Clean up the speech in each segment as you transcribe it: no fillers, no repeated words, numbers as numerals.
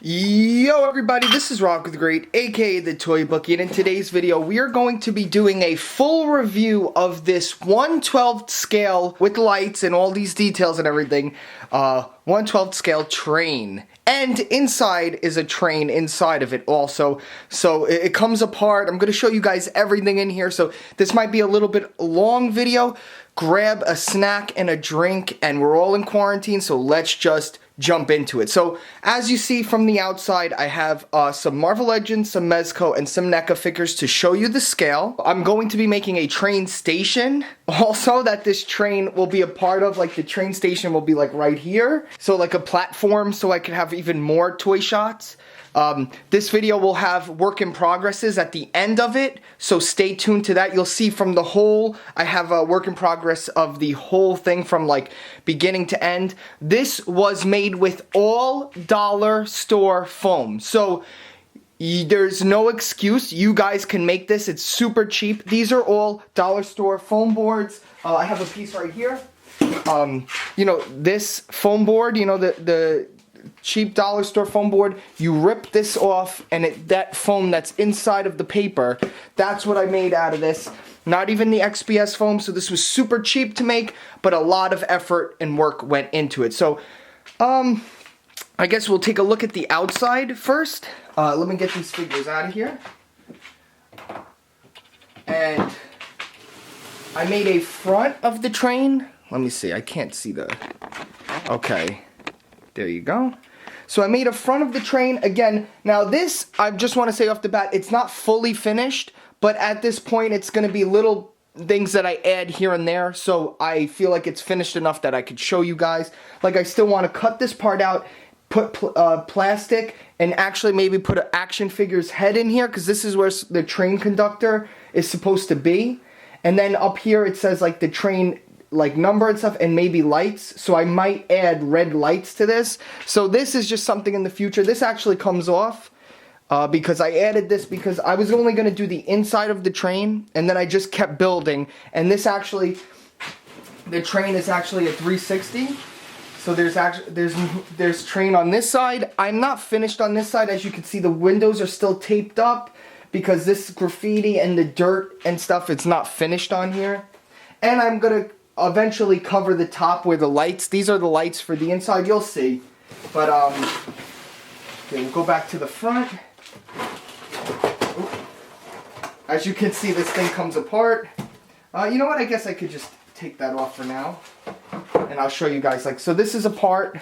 Yo everybody, this is Rock with the Great, aka the Toy Bookie, and in today's video we are going to be doing a full review of this 1/12 scale with lights and all these details and everything, 1/12 scale train. And inside is a train inside of it also, so it comes apart. I'm going to show you guys everything in here, so this might be a little bit long video. Grab a snack and a drink, and we're all in quarantine, so let's just jump into it. So as you see from the outside, I have some Marvel Legends, some Mezco, and some NECA figures to show you the scale. I'm going to be making a train station also that this train will be a part of. Like the train station will be like right here, so like a platform, so I can have even more toy shots. This video will have work in progresses at the end of it, so stay tuned to that. You'll see from the whole, I have a work in progress of the whole thing from like beginning to end. This was made with all dollar store foam, so there's no excuse. You guys can make this. It's super cheap. These are all dollar store foam boards. I have a piece right here. You know, this foam board, you know, the cheap dollar store foam board, you rip this off and that foam that's inside of the paper, that's what I made out of this. Not even the XPS foam, so this was super cheap to make, but a lot of effort and work went into it. So I guess we'll take a look at the outside first. Let me get these figures out of here. And I made a front of the train. Let me see, I can't see the, okay. There you go. So I made a front of the train. Again, now this, I just want to say off the bat, it's not fully finished, but at this point it's going to be little things that I add here and there, so I feel like it's finished enough that I could show you guys. Like I still want to cut this part out, put plastic, and actually maybe put an action figure's head in here, because this is where the train conductor is supposed to be. And then up here it says like the train like number and stuff, and maybe lights, so I might add red lights to this. So this is just something in the future. This actually comes off because I added this because I was only going to do the inside of the train, and then I just kept building, and this actually, the train is actually a 360. So there's train on this side. I'm not finished on this side. As you can see, the windows are still taped up because this graffiti and the dirt and stuff, it's not finished on here. And I'm gonna eventually cover the top where the lights, these are the lights for the inside, you'll see. But okay, we'll go back to the front. As you can see, this thing comes apart. You know what, I guess I could just take that off for now, and I'll show you guys. Like, so this is a part.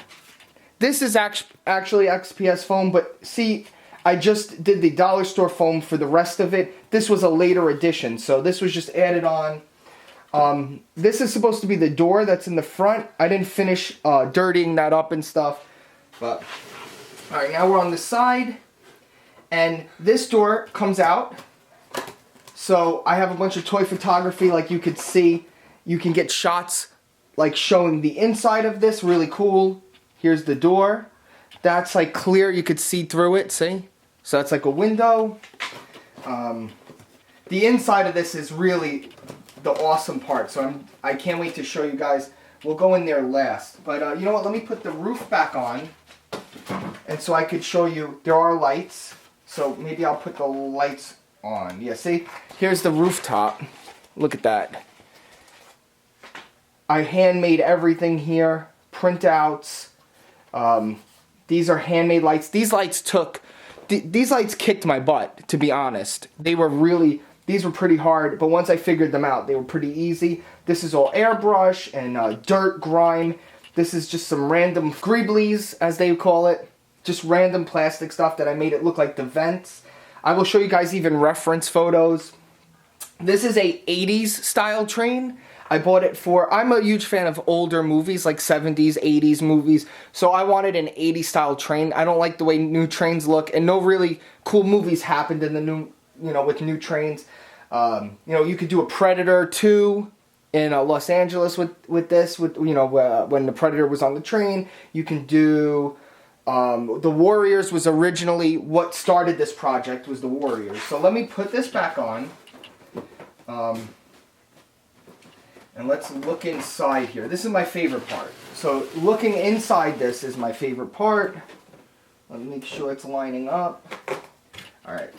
This is actually XPS foam, but see, I just did the dollar store foam for the rest of it. This was a later addition, so this was just added on. This is supposed to be the door that's in the front. I didn't finish dirtying that up and stuff. But alright, now we're on the side. And this door comes out. So I have a bunch of toy photography, like you could see. You can get shots like showing the inside of this, really cool. Here's the door. That's like clear, you could see through it, see? So that's like a window. The inside of this is really the awesome part, so I can't wait to show you guys. We'll go in there last, but you know what, let me put the roof back on, and so I could show you there are lights, so maybe I'll put the lights on. Yeah, see, here's the rooftop, look at that. I handmade everything here, printouts. These are handmade lights. These lights these lights kicked my butt, to be honest. These were pretty hard, but once I figured them out, they were pretty easy. This is all airbrush and dirt, grime. This is just some random greeblies, as they call it. Just random plastic stuff that I made it look like the vents. I will show you guys even reference photos. This is a 80s style train. I bought it for, I'm a huge fan of older movies, like 70s, 80s movies. So I wanted an 80s style train. I don't like the way new trains look, and no really cool movies happened in the new, you know, with new trains. You know, you could do a Predator 2 in Los Angeles with this, you know, when the Predator was on the train. You can do, the Warriors was originally what started this project, was the Warriors. So let me put this back on. And let's look inside here. This is my favorite part. So looking inside this is my favorite part. Let me make sure it's lining up. Alright.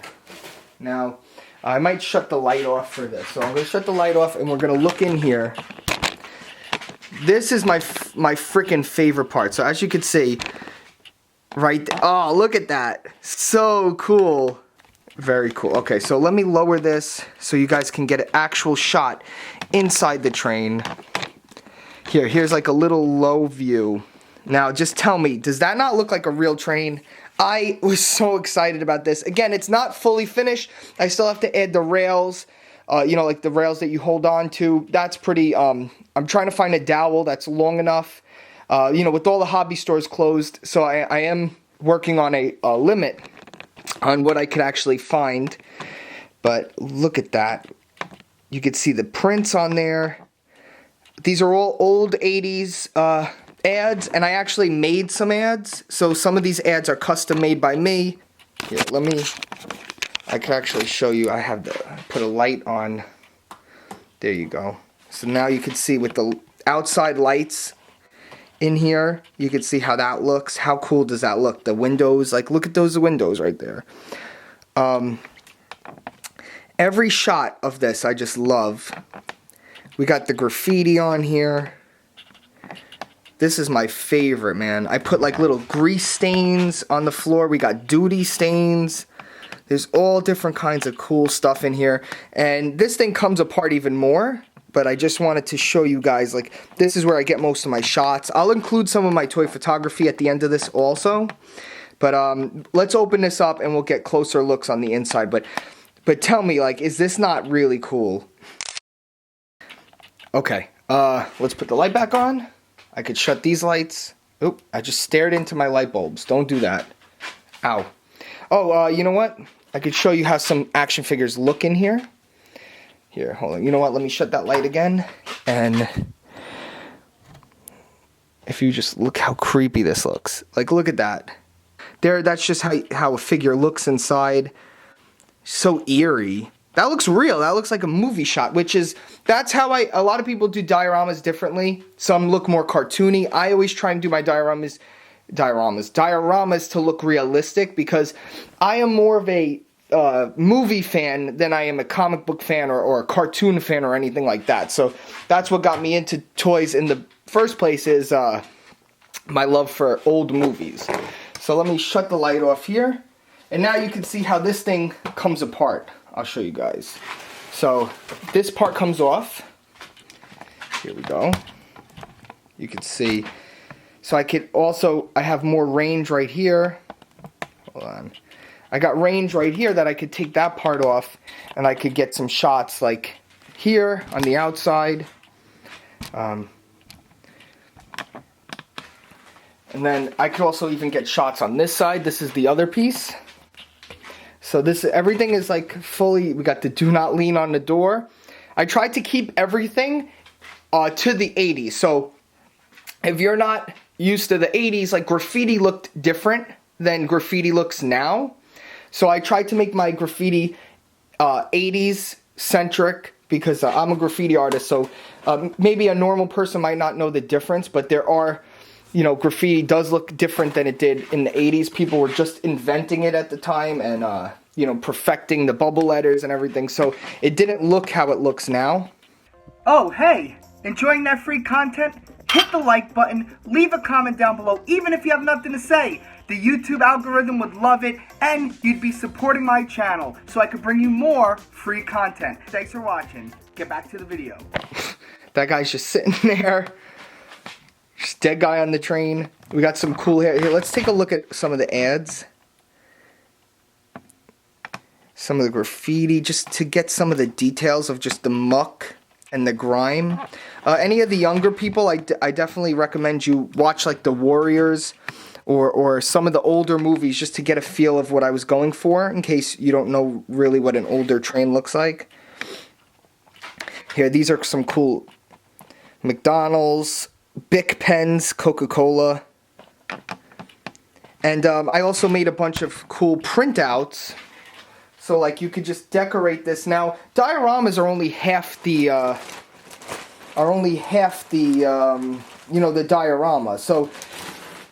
Now, I might shut the light off for this. So I'm going to shut the light off and we're going to look in here. This is my freaking favorite part. So as you can see, right there. Oh, look at that. So cool. Very cool. Okay, so let me lower this so you guys can get an actual shot inside the train. Here's like a little low view. Now, just tell me, does that not look like a real train? I was so excited about this. Again, it's not fully finished. I still have to add the rails, you know, like the rails that you hold on to. That's pretty, I'm trying to find a dowel that's long enough, you know, with all the hobby stores closed. So I am working on a limit on what I could actually find. But look at that. You can see the prints on there. These are all old 80s ads, and I actually made some ads. So some of these ads are custom made by me. Here, I can actually show you. I have to put a light on. There you go. So now you can see with the outside lights in here, you can see how that looks. How cool does that look? The windows, like look at those windows right there. Every shot of this I just love. We got the graffiti on here. This is my favorite, man. I put like little grease stains on the floor. We got duty stains. There's all different kinds of cool stuff in here. And this thing comes apart even more. But I just wanted to show you guys, like, this is where I get most of my shots. I'll include some of my toy photography at the end of this also. But let's open this up and we'll get closer looks on the inside. But tell me, like, is this not really cool? Okay, let's put the light back on. I could shut these lights. Oop, I just stared into my light bulbs. Don't do that. Ow. Oh, you know what? I could show you how some action figures look in here. Here, hold on. You know what? Let me shut that light again. And if you just look how creepy this looks. Like, look at that. That's just how a figure looks inside. So eerie. That looks real. That looks like a movie shot, that's how a lot of people do dioramas differently. Some look more cartoony. I always try and do my dioramas to look realistic because I am more of a movie fan than I am a comic book fan or a cartoon fan or anything like that. So that's what got me into toys in the first place is my love for old movies. So let me shut the light off here. And now you can see how this thing comes apart. I'll show you guys. So this part comes off. Here we go. You can see. So I have more range right here. Hold on. I got range right here that I could take that part off and I could get some shots like here on the outside. And then I could also even get shots on this side. This is the other piece. So everything is like fully, we got the do not lean on the door. I tried to keep everything to the 80s. So if you're not used to the 80s, like graffiti looked different than graffiti looks now. So I tried to make my graffiti 80s centric because I'm a graffiti artist. So maybe a normal person might not know the difference, but there are, you know, graffiti does look different than it did in the 80s. People were just inventing it at the time and, you know, perfecting the bubble letters and everything. So it didn't look how it looks now. Oh, hey, enjoying that free content? Hit the like button, leave a comment down below, even if you have nothing to say. The YouTube algorithm would love it, and you'd be supporting my channel, so I could bring you more free content. Thanks for watching. Get back to the video. That guy's just sitting there. Just dead guy on the train. We got some cool hair. Here, let's take a look at some of the ads. Some of the graffiti, just to get some of the details of just the muck and the grime. Any of the younger people, I definitely recommend you watch like The Warriors or some of the older movies just to get a feel of what I was going for in case you don't know really what an older train looks like. Here, these are some cool McDonald's, Bic pens, Coca-Cola. And I also made a bunch of cool printouts. So like you could just decorate this. Now, dioramas are only half the you know, the diorama. So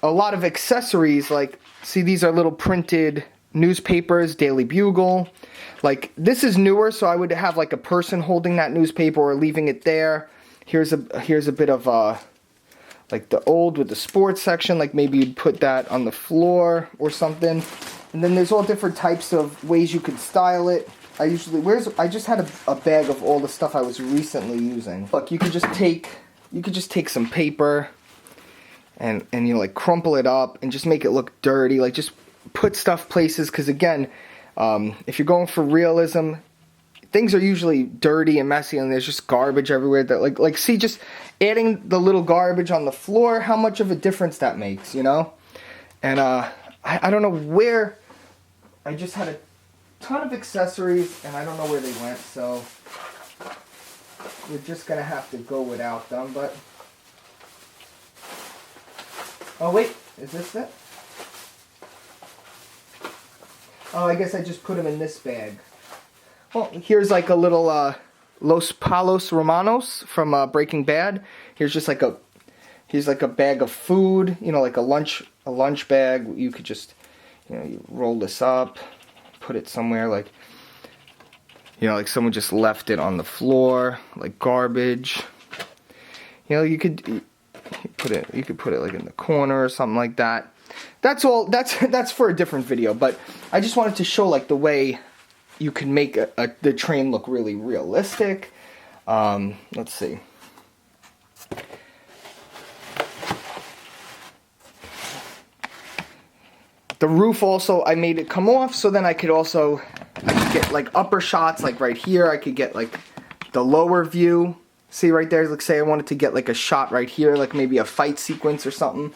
a lot of accessories, like See, these are little printed newspapers, Daily Bugle. Like, this is newer, so I would have like a person holding that newspaper or leaving it there. Here's a bit of like the old with the sports section, like maybe you'd put that on the floor or something. And then there's all different types of ways you could style it. I just had a bag of all the stuff I was recently using. Look, you could just take some paper and you know, like crumple it up and just make it look dirty. Like, just put stuff places, because again, if you're going for realism, things are usually dirty and messy, and there's just garbage everywhere. That like see, just adding the little garbage on the floor, how much of a difference that makes, you know? And I don't know where. I just had a ton of accessories, and I don't know where they went, so we're just gonna have to go without them. But oh wait, is this it? Oh, I guess I just put them in this bag. Well, here's like a little Los Palos Romanos from Breaking Bad. Here's like a bag of food, you know, like a lunch bag. You could just, you know, you roll this up, put it somewhere, like, you know, like someone just left it on the floor, like garbage. You know, you could put it like in the corner or something like that. That's all. That's for a different video, but I just wanted to show like the way you can make the train look really realistic. Let's see. The roof also, I made it come off, so then I could get like upper shots, like right here. I could get like the lower view. See right there, like say I wanted to get like a shot right here, like maybe a fight sequence or something.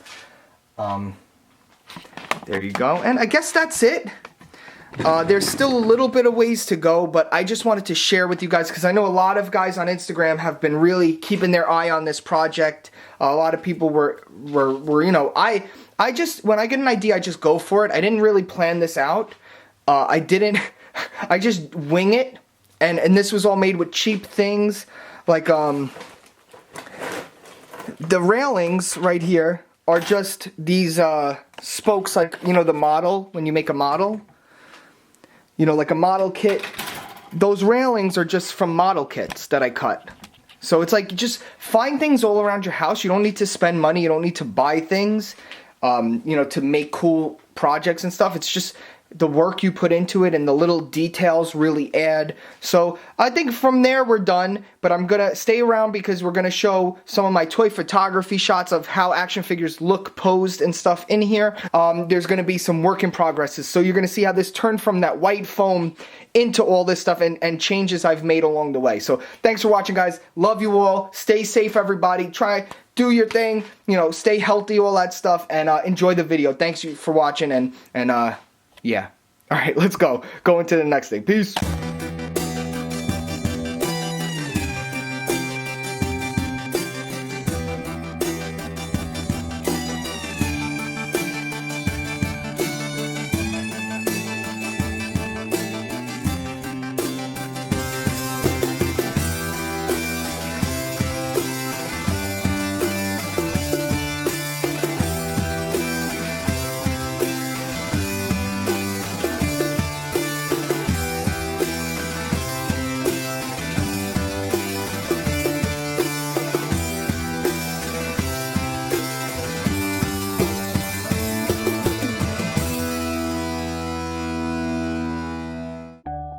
There you go. And I guess that's it. There's still a little bit of ways to go, but I just wanted to share with you guys, because I know a lot of guys on Instagram have been really keeping their eye on this project. A lot of people were you know, I just, when I get an idea, I just go for it. I didn't really plan this out. I just wing it, and this was all made with cheap things, like, the railings right here are just these, spokes, like, you know, the model, when you make a model, you know, like a model kit. Those railings are just from model kits that I cut. So it's like, just find things all around your house. You don't need to spend money. You don't need to buy things, you know, to make cool projects and stuff. It's just the work you put into it, and the little details really add. So I think from there we're done, but I'm gonna stay around because we're gonna show some of my toy photography shots of how action figures look posed and stuff in here. There's gonna be some work in progresses, so you're gonna see how this turned from that white foam into all this stuff, and changes I've made along the way. So thanks for watching, guys. Love you all. Stay safe, everybody. Do your thing, you know, stay healthy, all that stuff, and enjoy the video. Thanks you for watching, and yeah. Alright, let's go. Go into the next thing. Peace.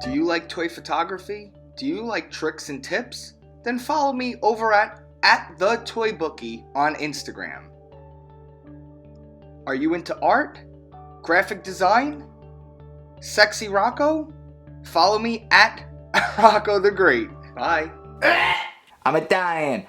Do you like toy photography? Do you like tricks and tips? Then follow me over at the Toy Bookie on Instagram. Are you into art? Graphic design? Sexy Rocco? Follow me at Rocco the Great. Bye. I'm a dying.